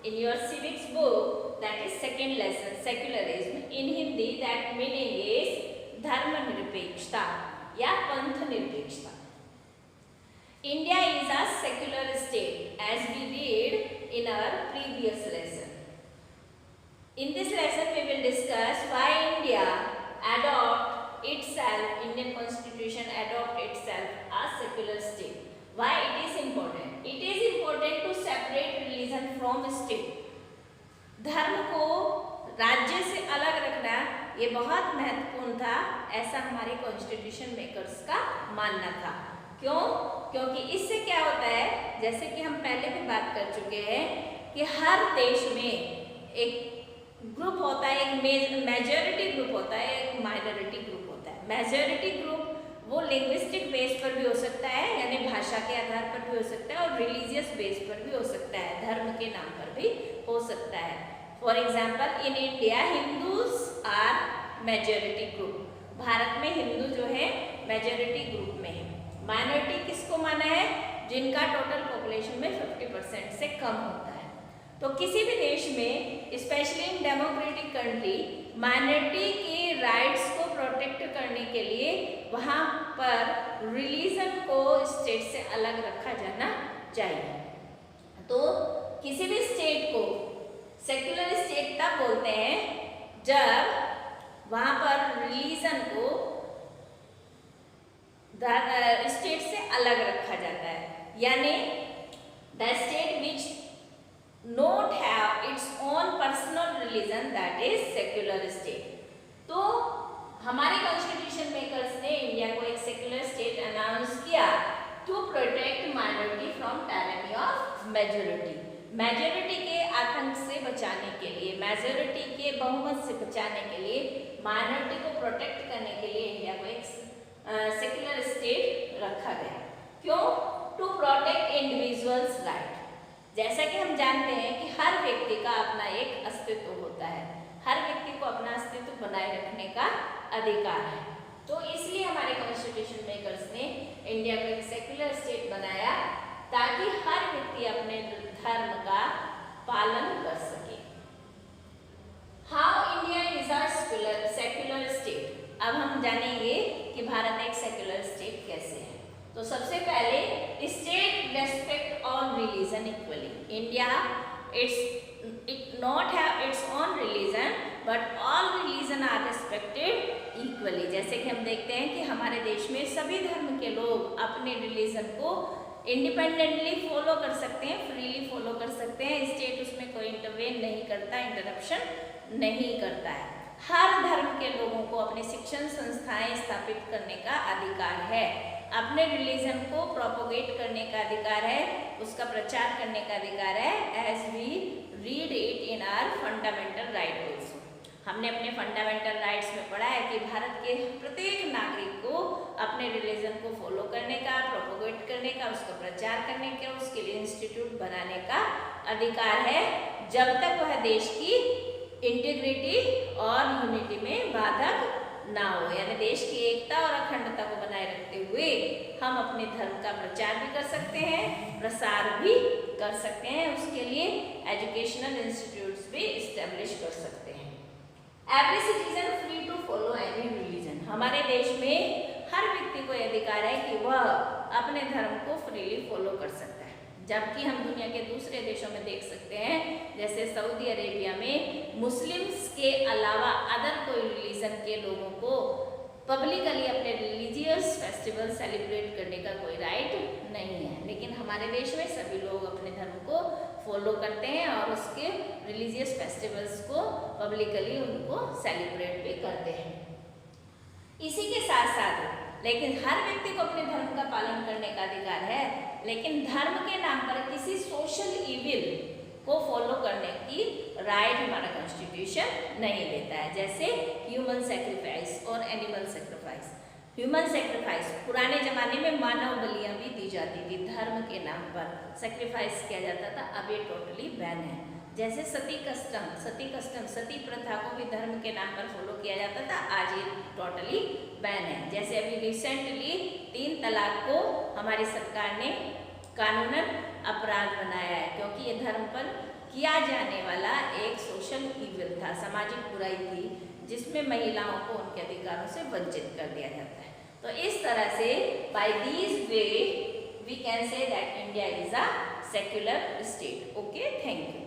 in your civics book, that is second lesson, secularism. In Hindi, that meaning is धर्म निरपेक्षता या पंथ निरपेक्षता. India is a secular state, as we read in our previous lesson. In this lesson, we will discuss why India adopt itself, Indian Constitution adopt itself as secular state. Why it is important? It is important to separate religion from state. धर्म को राज्य से अलग रखना ये बहुत महत्वपूर्ण था, ऐसा हमारे कॉन्स्टिट्यूशन मेकर्स का मानना था. क्यों? क्योंकि इससे क्या होता है, जैसे कि हम पहले भी बात कर चुके हैं कि हर देश में एक ग्रुप होता है, एक मेजॉरिटी ग्रुप होता है, एक माइनॉरिटी ग्रुप होता है. मेजॉरिटी ग्रुप वो लिंग्विस्टिक बेस पर भी हो सकता है, यानी भाषा के आधार पर भी हो सकता है, और रिलीजियस बेस पर भी हो सकता है, धर्म के नाम पर भी हो सकता है. For example, in India Hindus are majority group. Bharat में हिंदू जो है मेजॉरिटी ग्रुप में है. माइनॉरिटी किसको माना है? जिनका टोटल पॉपुलेशन में 50% से कम होता है. तो किसी भी देश में, specially in democratic country, minority के राइट्स को प्रोटेक्ट करने के लिए वहाँ पर रिलीजन को स्टेट से अलग रखा जाना चाहिए. तो किसी भी स्टेट को सेक्युलर स्टेट तब बोलते हैं जब वहाँ पर रिलीजन को स्टेट से अलग रखा जाता है, यानी the state which not have its own personal religion, that is secular state. तो हमारे कॉन्स्टिट्यूशन मेकर्स ने इंडिया को एक सेक्युलर स्टेट अनाउंस किया to protect minority from tyranny of majority. Majority के आतंक से बचाने के लिए, मेजॉरिटी के बहुमत से बचाने के लिए, माइनॉरिटी को प्रोटेक्ट करने के लिए इंडिया को एक सेक्युलर स्टेट रखा गया. क्यों? To protect individuals right. जैसा कि हम जानते हैं कि हर व्यक्ति का अपना एक अस्तित्व होता है, हर व्यक्ति को अपना अस्तित्व बनाए रखने का अधिकार है. तो इसलिए हमारे कॉन्स्टिट्यूशन मेकर्स ने इंडिया को एक सेक्युलर स्टेट बनाया ताकि हर व्यक्ति अपने धर्म का पालन कर सके. How India is a secular state. अब हम जानेंगे कि भारत एक सेक्युलर स्टेट कैसे है. तो सबसे पहले, state respect all religion equally. India it not have its own religion but all religion are respected equally. जैसे कि हम देखते हैं कि हमारे देश में सभी धर्म के लोग अपने रिलीजन को इंडिपेंडेंटली फॉलो कर सकते हैं, फ्रीली फॉलो कर सकते हैं. स्टेट उसमें कोई इंटरवेन नहीं करता, इंटरप्शन नहीं करता है. हर धर्म के लोगों को अपनी शिक्षण संस्थाएं स्थापित करने का अधिकार है, अपने रिलीजन को प्रोपोगेट करने का अधिकार है, उसका प्रचार करने का अधिकार है, as we read it in our fundamental right also. हमने अपने फंडामेंटल राइट्स में पढ़ा है कि भारत के प्रत्येक नागरिक को अपने रिलीजन को फॉलो करने का, प्रोपोगेट करने का, उसका प्रचार करने का, उसके लिए इंस्टीट्यूट बनाने का अधिकार है, जब तक वह देश की इंटीग्रिटी और यूनिटी में बाधक ना हो. यानी देश की एकता और अखंडता को बनाए रखते हुए हम अपने धर्म का प्रचार भी कर सकते हैं, प्रसार भी कर सकते हैं, उसके लिए एजुकेशनल इंस्टीट्यूट्स भी इस्टेब्लिश कर सकते हैं. Every citizen free to follow any religion. हमारे देश में हर व्यक्ति को यह अधिकार है कि वह अपने धर्म को फ्रीली फॉलो कर सकता है. जबकि हम दुनिया के दूसरे देशों में देख सकते हैं, जैसे सऊदी अरेबिया में मुस्लिम्स के अलावा अदर कोई रिलीजन के लोगों को पब्लिकली अपने रिलीजियस फेस्टिवल सेलिब्रेट करने का कोई राइट नहीं है. लेकिन हमारे देश में सभी लोग अपने धर्म को फॉलो करते हैं और उसके रिलीजियस फेस्टिवल्स को पब्लिकली उनको सेलिब्रेट भी करते हैं. इसी के साथ साथ लेकिन हर व्यक्ति को अपने धर्म का पालन करने का अधिकार है, लेकिन धर्म के नाम पर किसी सोशल इविल को फॉलो करने की राइट हमारा कॉन्स्टिट्यूशन नहीं देता है. जैसे ह्यूमन सेक्रीफाइस और एनिमल सेक्रीफाइस. ह्यूमन सेक्रीफाइस, पुराने जमाने में मानव बलियां भी दी जाती थी, धर्म के नाम पर सेक्रीफाइस किया जाता था. अब ये टोटली बैन है. जैसे सती कस्टम, सती प्रथा को भी धर्म के नाम पर फॉलो किया जाता था, आज ये टोटली बैन है. जैसे अभी रिसेंटली 3 तलाक को हमारी सरकार ने कानूनन अपराध बनाया है, क्योंकि ये धर्म पर किया जाने वाला एक सोशल इविल था, सामाजिक बुराई थी, जिसमें महिलाओं को उनके अधिकारों से वंचित कर दिया जाता है। तो इस तरह से by this way we can say that India is a secular state. Okay, thank you.